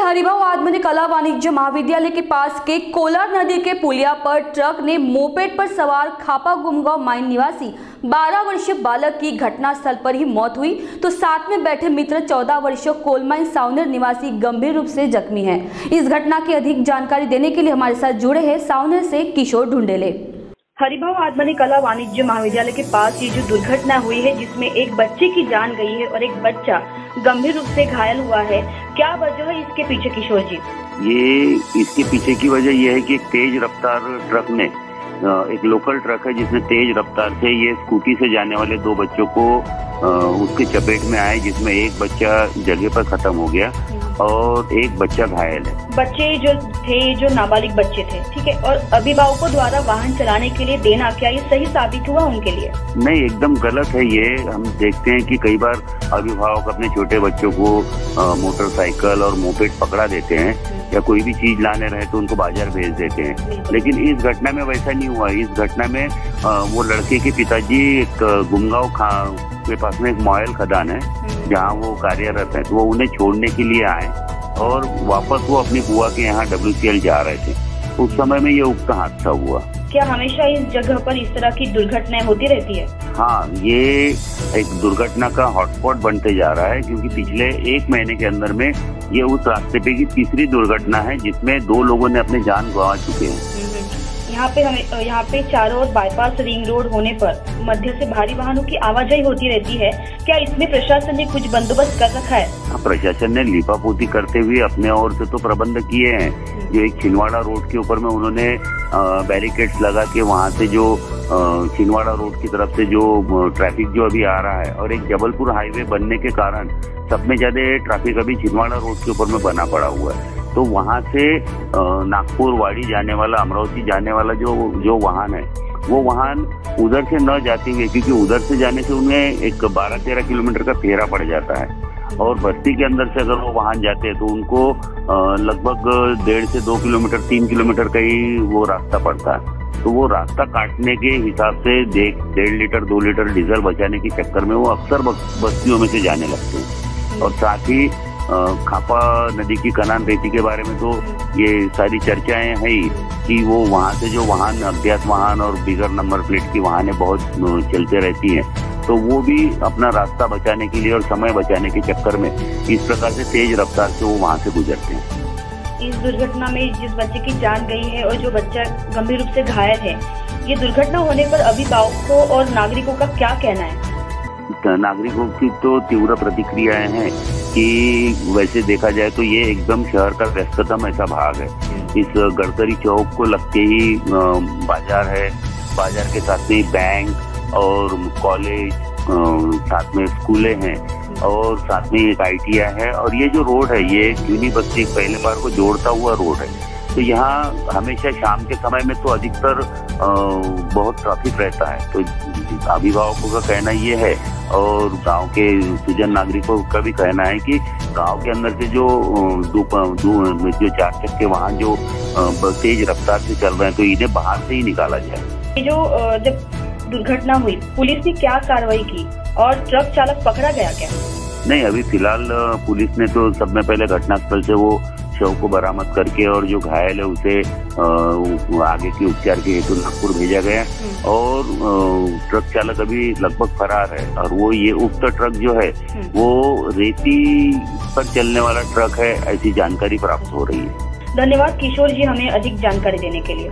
हरिभाव आत्मनिक कला वाणिज्य महाविद्यालय के पास के कोलार नदी के पुलिया पर ट्रक ने मोपेड पर सवार खापा गुमगांव माइन निवासी 12 वर्षीय बालक की घटनास्थल पर ही मौत हुई, तो साथ में बैठे मित्र 14 वर्षीय कोलमाइन सावनेर निवासी गंभीर रूप से जख्मी हैं। इस घटना की अधिक जानकारी देने के लिए हमारे साथ जुड़े हैं सावनेर से किशोर ढूंढेले। हरिभाव आत्मनिक कला वाणिज्य महाविद्यालय के पास ये जो दुर्घटना हुई है, जिसमें एक बच्चे की जान गई है और एक बच्चा गंभीर रूप से घायल हुआ है, क्या वजह है इसके पीछे किशोर जी? इसके पीछे की वजह यह है कि एक तेज रफ्तार ट्रक ने, एक लोकल ट्रक है जिसने तेज रफ्तार से ये स्कूटी से जाने वाले दो बच्चों को उसके चपेट में आए, जिसमें एक बच्चा जगह पर खत्म हो गया और एक बच्चा घायल है। बच्चे जो थे, जो नाबालिग बच्चे थे, ठीक है, और अभिभावकों द्वारा वाहन चलाने के लिए देना, क्या ये सही साबित हुआ उनके लिए? नहीं, एकदम गलत है ये। हम देखते हैं कि कई बार अभिभावक अपने छोटे बच्चों को मोटरसाइकिल और मोपेड पकड़ा देते हैं या कोई भी चीज लाने रहे तो उनको बाजार भेज देते हैं, लेकिन इस घटना में वैसा नहीं हुआ। इस घटना में वो लड़के के पिताजी एक गुमगांव के पास में एक मॉयल खदान है जहाँ वो कार्यरत है, तो वो उन्हें छोड़ने के लिए आए और वापस वो अपनी बुआ के यहाँ WCL जा रहे थे। उस समय में ये उक्त हादसा हुआ। क्या हमेशा इस जगह पर इस तरह की दुर्घटनाएं होती रहती है? हाँ, ये एक दुर्घटना का हॉटस्पॉट बनते जा रहा है, क्योंकि पिछले 1 महीने के अंदर में ये उस रास्ते पे की तीसरी दुर्घटना है जिसमें 2 लोगों ने अपनी जान गंवा चुके हैं। यहाँ पे चारों ओर बाईपास रिंग रोड होने पर मध्य से भारी वाहनों की आवाजाही होती रहती है, क्या इसमें प्रशासन ने कुछ बंदोबस्त कर रखा है? प्रशासन ने लीपापोती करते हुए अपने ओर से तो प्रबंध किए हैं। जो एक छिंदवाड़ा रोड के ऊपर में उन्होंने बैरिकेड्स लगा के वहाँ से जो छिंदवाड़ा रोड की तरफ से जो ट्रैफिक जो अभी आ रहा है, और एक जबलपुर हाईवे बनने के कारण सब में ज्यादा ट्रैफिक अभी छिंदवाड़ा रोड के ऊपर में बना पड़ा हुआ है, तो वहाँ से नागपुर वाड़ी जाने वाला, अमरावती जाने वाला जो वाहन है, वो वाहन उधर से न जाते हुए, क्योंकि उधर से जाने से उन्हें एक 12-13 किलोमीटर का फेरा पड़ जाता है, और बस्ती के अंदर से अगर वो वाहन जाते हैं तो उनको लगभग 1.5 से 2 किलोमीटर 3 किलोमीटर का ही वो रास्ता पड़ता है। तो वो रास्ता काटने के हिसाब से 1.5 लीटर 2 लीटर डीजल बचाने के चक्कर में वो अक्सर बस्तियों में से जाने लगते हैं। और साथ ही खापा नदी की कनान रेती के बारे में तो ये सारी चर्चाएं हैं ही कि वो वहाँ से जो वाहन, अज्ञात वाहन और बिगर नंबर प्लेट की वाहनें बहुत चलते रहती हैं, तो वो भी अपना रास्ता बचाने के लिए और समय बचाने के चक्कर में इस प्रकार से तेज रफ्तार से वो वहाँ से गुजरते हैं। इस दुर्घटना में जिस बच्चे की जान गई है और जो बच्चा गंभीर रूप से घायल है, ये दुर्घटना होने पर अभिभावकों और नागरिकों का क्या कहना है? नागरिकों की तो तीव्र प्रतिक्रियाएं हैं कि वैसे देखा जाए तो ये एकदम शहर का व्यस्ततम ऐसा भाग है। इस गडकरी चौक को लगते ही बाजार है, बाजार के साथ में बैंक और कॉलेज, साथ में स्कूलें हैं और साथ में एक ITI है, और ये जो रोड है ये यूनिवर्सिटी पहले बार को जोड़ता हुआ रोड है। तो यहाँ हमेशा शाम के समय में तो अधिकतर बहुत ट्रैफिक रहता है। तो अभिभावकों का कहना ये है और गांव के सुजन नागरिकों का भी कहना है कि गांव के अंदर से जो 4 चक्के वाहन जो तेज रफ्तार से चल रहे हैं, तो इन्हें बाहर से ही निकाला जाए। जब दुर्घटना हुई, पुलिस ने क्या कार्रवाई की और ट्रक चालक पकड़ा गया क्या? नहीं, अभी फिलहाल पुलिस ने तो सबसे पहले घटनास्थल से वो शव को बरामद करके और जो घायल है उसे आगे के उपचार के हेतु नागपुर भेजा गया, और ट्रक चालक अभी लगभग फरार है। और वो ये उक्त ट्रक जो है वो रेती पर चलने वाला ट्रक है, ऐसी जानकारी प्राप्त हो रही है। धन्यवाद किशोर जी, हमें अधिक जानकारी देने के लिए।